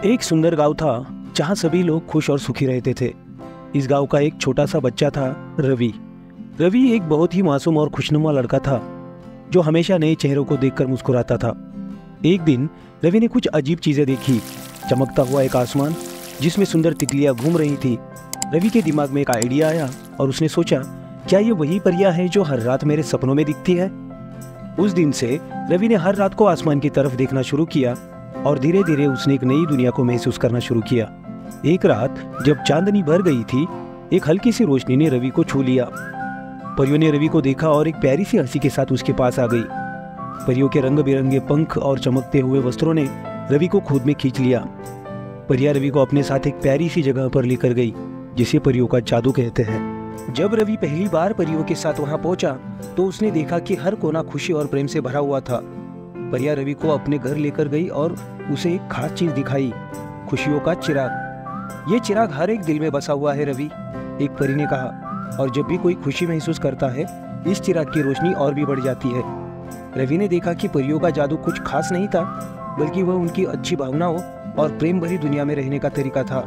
एक सुंदर गांव था जहां सभी लोग खुश और सुखी रहते थे। इस गांव का एक छोटा सा बच्चा था, रवि। रवि एक बहुत ही मासूम और खुशनुमा लड़का था जो हमेशा नए चेहरों को देखकर मुस्कुराता था। एक दिन रवि ने कुछ अजीब चीजें देखी। चमकता हुआ एक आसमान जिसमें सुंदर तितलियां घूम रही थी। रवि के दिमाग में एक आइडिया आया और उसने सोचा, क्या ये वही परियां है जो हर रात मेरे सपनों में दिखती है। उस दिन से रवि ने हर रात को आसमान की तरफ देखना शुरू किया और धीरे धीरे उसने एक नई दुनिया को महसूस करना शुरू किया। एक रात जब चांदनी भर गई थी, एक हल्की सी रोशनी ने रवि को छू लिया। परियों ने रवि को देखा और एक प्यारी सी हंसी के साथ उसके पास आ गई। परियों के रंग बिरंगे पंख और चमकते हुए वस्त्रों ने रवि को खुद में खींच लिया। परियां रवि को अपने साथ एक प्यारी सी जगह पर लेकर गई जिसे परियों का जादू कहते हैं। जब रवि पहली बार परियों के साथ वहां पहुंचा तो उसने देखा कि हर कोना खुशी और प्रेम से भरा हुआ था। परियां रवि को अपने घर लेकर गई और उसे एक खास चीज दिखाई, खुशियों का चिराग। ये चिराग हर एक दिल में बसा हुआ है रवि, एक परी ने कहा, और जब भी कोई खुशी महसूस करता है इस चिराग की रोशनी और भी बढ़ जाती है। रवि ने देखा कि परियों का जादू कुछ खास नहीं था, बल्कि वह उनकी अच्छी भावनाओं और प्रेम भरी दुनिया में रहने का तरीका था।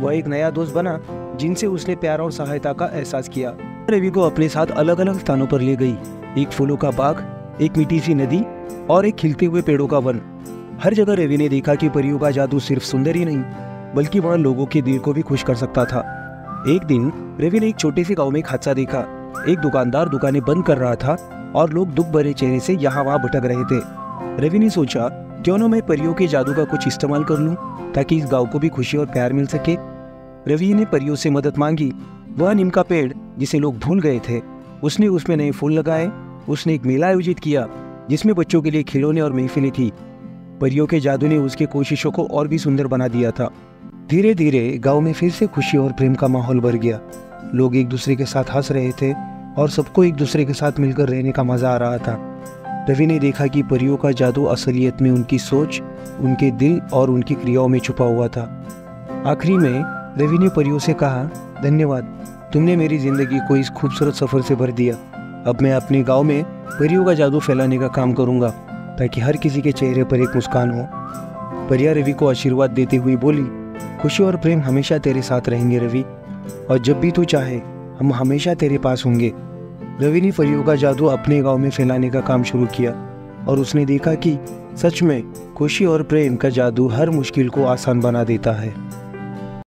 वह एक नया दोस्त बना जिनसे उसने प्यार और सहायता का एहसास किया। रवि को अपने साथ अलग अलग स्थानों पर ले गई, एक फूलों का बाग, एक मीठी सी नदी और एक खिलते हुए पेड़ों का वन। हर जगह रवि ने देखा कि परियों का जादू सिर्फ सुंदर ही नहीं बल्कि वह लोगों के दिल को भी खुश कर सकता था। एक दिन रवि ने एक छोटे से गांव में एक हादसा देखा। एक दुकानदार दुकानें बंद कर रहा था और लोग दुख भरे चेहरे से यहाँ वहाँ भटक रहे थे। रवि ने सोचा, क्यों न मैं परियों के जादू का कुछ इस्तेमाल कर लूं ताकि इस गांव को भी खुशी और प्यार मिल सके। रवि ने परियों से मदद मांगी। वह नीम का पेड़ जिसे लोग भूल गए थे, उसने उसमें नए फूल लगाए। उसने एक मेला आयोजित किया जिसमें बच्चों के लिए खिलौने और महफिलें थी। परियों के जादू ने उसके कोशिशों को और भी सुंदर बना दिया था। धीरे धीरे गांव में फिर से खुशी और प्रेम का माहौल भर गया। लोग एक दूसरे के साथ हंस रहे थे और सबको एक दूसरे के साथ मिलकर रहने का मजा आ रहा था। रवि ने देखा कि परियों का जादू असलियत में उनकी सोच, उनके दिल और उनकी क्रियाओं में छुपा हुआ था। आखिरी में रवि ने परियों से कहा, धन्यवाद, तुमने मेरी जिंदगी को इस खूबसूरत सफर से भर दिया। अब मैं अपने गांव में परियों का जादू फैलाने का काम करूंगा ताकि हर किसी के चेहरे पर एक मुस्कान हो। परियां रवि को आशीर्वाद देते हुए बोली, खुशी और प्रेम हमेशा तेरे साथ रहेंगे रवि, और जब भी तू चाहे हम हमेशा तेरे पास होंगे। रवि ने परियों का जादू अपने गांव में फैलाने का काम शुरू किया और उसने देखा कि सच में खुशी और प्रेम का जादू हर मुश्किल को आसान बना देता है।